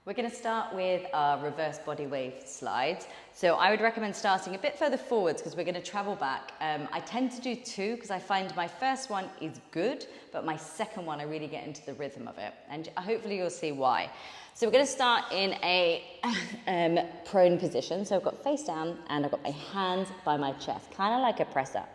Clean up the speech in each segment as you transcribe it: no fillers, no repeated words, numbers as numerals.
We're going to start with our reverse body wave slides. So I would recommend starting a bit further forwards because we're going to travel back. I tend to do two because I find my first one is good, but my second one I really get into the rhythm of it. And hopefully you'll see why. So we're going to start in a prone position. So I've got face down and I've got my hands by my chest, kind of like a press up.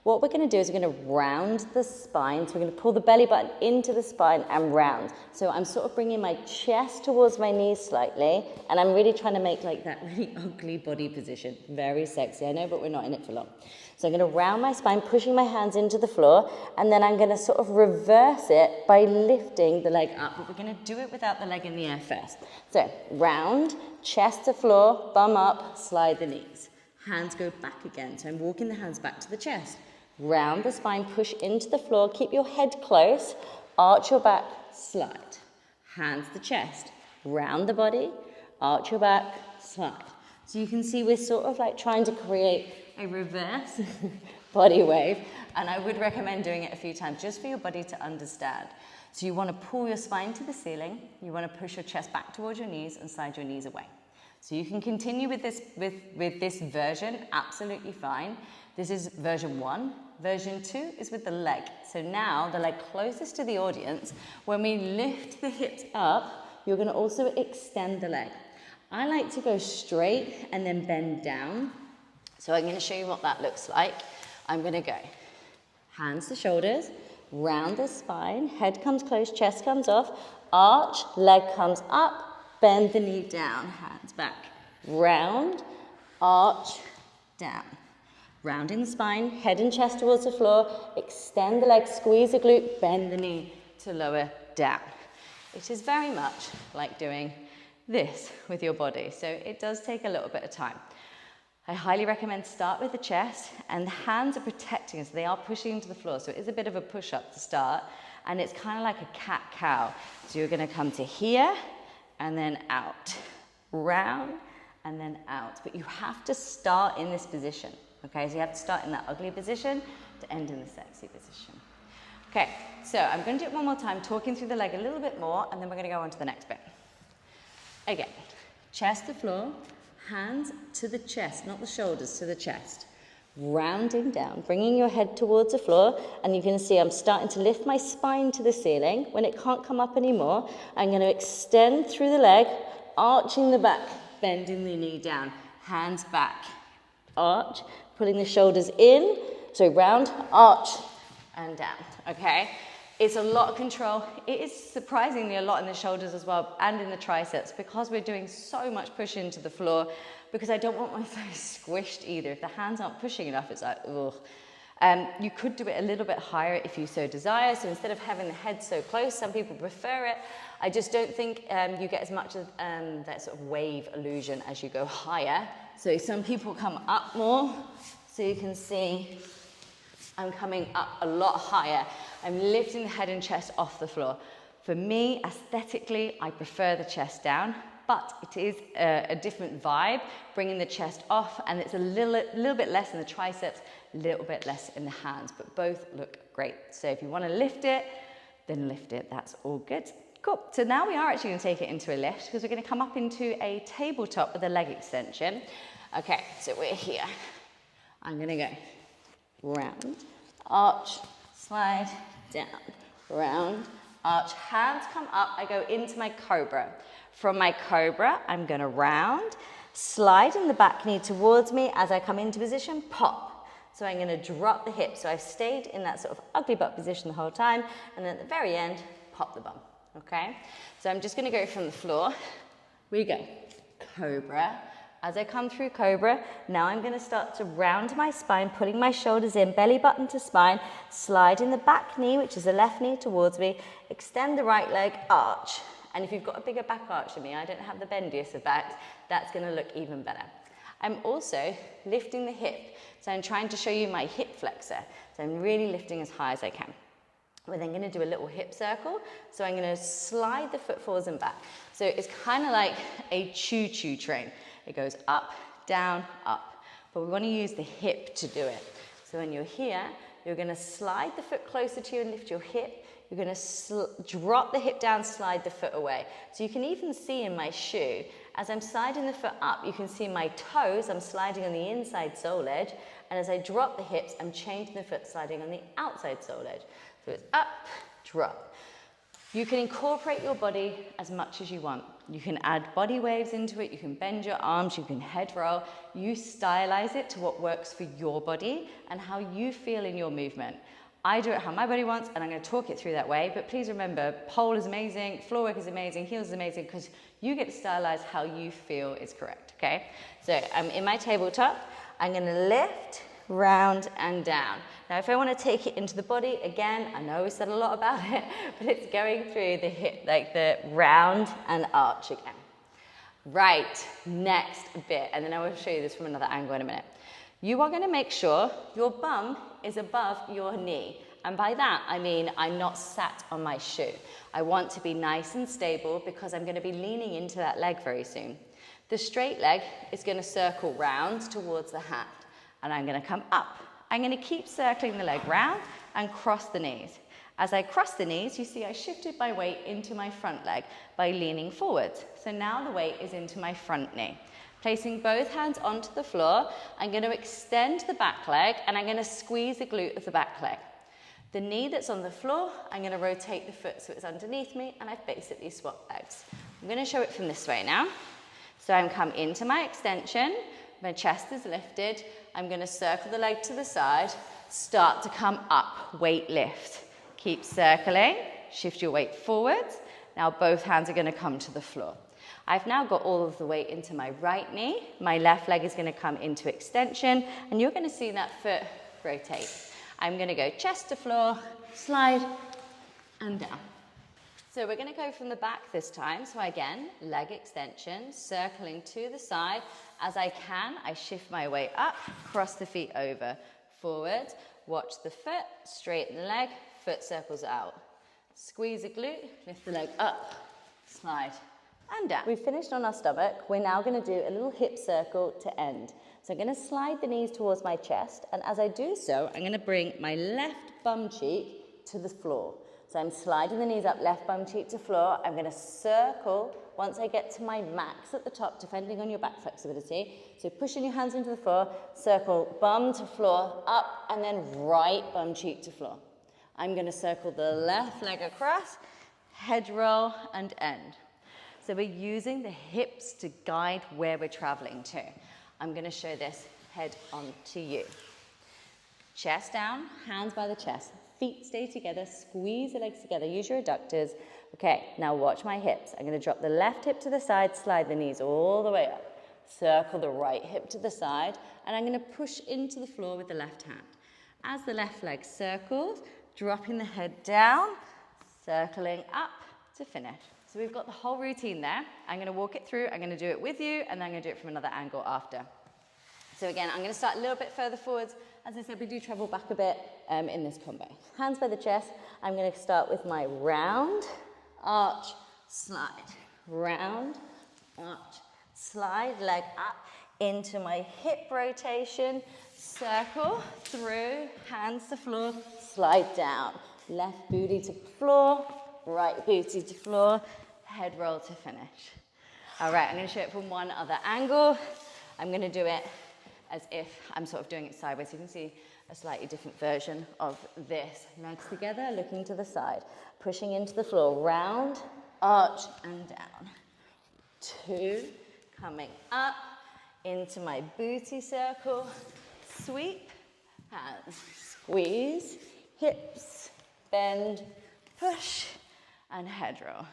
What we're going to do is we're going to round the spine. So we're going to pull the belly button into the spine and round. So I'm sort of bringing my chest towards my knees slightly, and I'm really trying to make like that really ugly body position. Very sexy, I know, but we're not in it for long. So I'm going to round my spine, pushing my hands into the floor, and then I'm going to sort of reverse it by lifting the leg up. But we're going to do it without the leg in the air first. So round, chest to floor, bum up, slide the knees. Hands go back again. So I'm walking the hands back to the chest. Round the spine, push into the floor, keep your head close, arch your back, slide. Hands to chest, round the body, arch your back, slide. So you can see we're sort of like trying to create a reverse body wave, and I would recommend doing it a few times just for your body to understand. So you want to pull your spine to the ceiling, you want to push your chest back towards your knees and slide your knees away. So you can continue with this version, absolutely fine. This is version 1. Version 2 is with the leg. So now the leg closest to the audience, when we lift the hips up, you're going to also extend the leg. I like to go straight and then bend down. So I'm going to show you what that looks like. I'm going to go hands to shoulders, round the spine, head comes close, chest comes off, arch, leg comes up, bend the knee down, hands back, round, arch, down. Rounding the spine, head and chest towards the floor, extend the leg, squeeze the glute, bend the knee to lower down. It is very much like doing this with your body, so it does take a little bit of time. I highly recommend start with the chest, and the hands are protecting us. They are pushing into the floor, so it is a bit of a push-up to start, and it's kind of like a cat-cow. So you're going to come to here, and then out, round, and then out. But you have to start in this position. Okay, so you have to start in that ugly position to end in the sexy position. Okay, so I'm going to do it one more time, talking through the leg a little bit more, and then we're going to go on to the next bit. Again, chest to floor, hands to the chest, not the shoulders, to the chest. Rounding down, bringing your head towards the floor, and you can see I'm starting to lift my spine to the ceiling. When it can't come up anymore, I'm going to extend through the leg, arching the back, bending the knee down, hands back, arch, pulling the shoulders in, so round, arch, and down, okay? It's a lot of control. It is surprisingly a lot in the shoulders as well, and in the triceps, because we're doing so much push into the floor, because I don't want my face squished either. If the hands aren't pushing enough, it's like, ugh. You could do it a little bit higher if you so desire, so instead of having the head so close, some people prefer it. I just don't think you get as much of that sort of wave illusion as you go higher. So some people come up more, so you can see I'm coming up a lot higher. I'm lifting the head and chest off the floor. For me, aesthetically, I prefer the chest down, but it is a different vibe, bringing the chest off, and it's a little bit less in the triceps, a little bit less in the hands, but both look great. So if you want to lift it, then lift it. That's all good. Cool. So now we are actually going to take it into a lift, because we're going to come up into a tabletop with a leg extension. Okay, so we're here. I'm going to go round, arch, slide, down, round, arch, hands come up, I go into my cobra. From my cobra, I'm going to round, slide in the back knee towards me as I come into position, pop. So I'm going to drop the hips. So I've stayed in that sort of ugly butt position the whole time, and then at the very end, pop the bum, okay? So I'm just going to go from the floor. We go, cobra. As I come through cobra, now I'm going to start to round my spine, putting my shoulders in, belly button to spine, slide in the back knee, which is the left knee towards me, extend the right leg, arch. And if you've got a bigger back arch than me, I don't have the bendiest of backs, that's going to look even better. I'm also lifting the hip, so I'm trying to show you my hip flexor. So I'm really lifting as high as I can. We're then going to do a little hip circle, so I'm going to slide the foot forwards and back. So it's kind of like a choo-choo train. It goes up, down, up. But we want to use the hip to do it. So when you're here, you're going to slide the foot closer to you and lift your hip. You're going to drop the hip down, slide the foot away. So you can even see in my shoe, as I'm sliding the foot up, you can see my toes, I'm sliding on the inside sole edge, and as I drop the hips, I'm changing the foot, sliding on the outside sole edge. So it's up, drop. You can incorporate your body as much as you want. You can add body waves into it, you can bend your arms, you can head roll. You stylize it to what works for your body and how you feel in your movement. I do it how my body wants, and I'm going to talk it through that way, but please remember, pole is amazing, floor work is amazing, heels is amazing, because you get to stylize how you feel is correct, okay? So I'm in my tabletop, I'm going to lift, round, and down. Now if I want to take it into the body, again, I know we said a lot about it, but it's going through the hip, like the round and arch again. Right, next bit, and then I will show you this from another angle in a minute. You are going to make sure your bum is above your knee. And by that, I mean I'm not sat on my shoe. I want to be nice and stable because I'm going to be leaning into that leg very soon. The straight leg is going to circle round towards the hand, and I'm going to come up. I'm going to keep circling the leg round and cross the knees. As I cross the knees, you see I shifted my weight into my front leg by leaning forwards. So now the weight is into my front knee. Placing both hands onto the floor, I'm going to extend the back leg and I'm going to squeeze the glute of the back leg. The knee that's on the floor, I'm going to rotate the foot so it's underneath me and I've basically swapped legs. I'm going to show it from this way now. So I'm come into my extension, my chest is lifted, I'm going to circle the leg to the side, start to come up, weight lift. Keep circling, shift your weight forwards. Now both hands are going to come to the floor. I've now got all of the weight into my right knee. My left leg is going to come into extension, and you're going to see that foot rotate. I'm going to go chest to floor, slide, and down. So we're going to go from the back this time. So again, leg extension, circling to the side. As I can, I shift my weight up, cross the feet over, forwards, watch the foot, straighten the leg, foot circles out. Squeeze the glute, lift the leg up, slide, and down. We've finished on our stomach. We're now going to do a little hip circle to end. So I'm going to slide the knees towards my chest, and as I do so, I'm going to bring my left bum cheek to the floor. So I'm sliding the knees up, left bum cheek to floor. I'm going to circle once I get to my max at the top, depending on your back flexibility. So pushing your hands into the floor, circle bum to floor, up, and then right bum cheek to floor. I'm going to circle the left leg across, head roll, and end. So we're using the hips to guide where we're traveling to. I'm going to show this head on to you. Chest down, hands by the chest, feet stay together, squeeze the legs together, use your adductors. Okay, now watch my hips. I'm going to drop the left hip to the side, slide the knees all the way up. Circle the right hip to the side, and I'm going to push into the floor with the left hand. As the left leg circles, dropping the head down, circling up to finish. So we've got the whole routine there. I'm going to walk it through, I'm going to do it with you, and then I'm going to do it from another angle after. So again, I'm going to start a little bit further forwards. As I said, we do travel back a bit in this combo. Hands by the chest. I'm going to start with my round, arch, slide. Round, arch, slide, leg up into my hip rotation. Circle through, hands to floor, slide down. Left booty to floor, right booty to floor, head roll to finish. All right, I'm going to show it from one other angle. I'm going to do it as if I'm sort of doing it sideways. You can see a slightly different version of this. Legs together, looking to the side, pushing into the floor, round, arch, and down. 2, coming up into my booty circle, sweep, hands, squeeze, hips, bend, push, and head roll.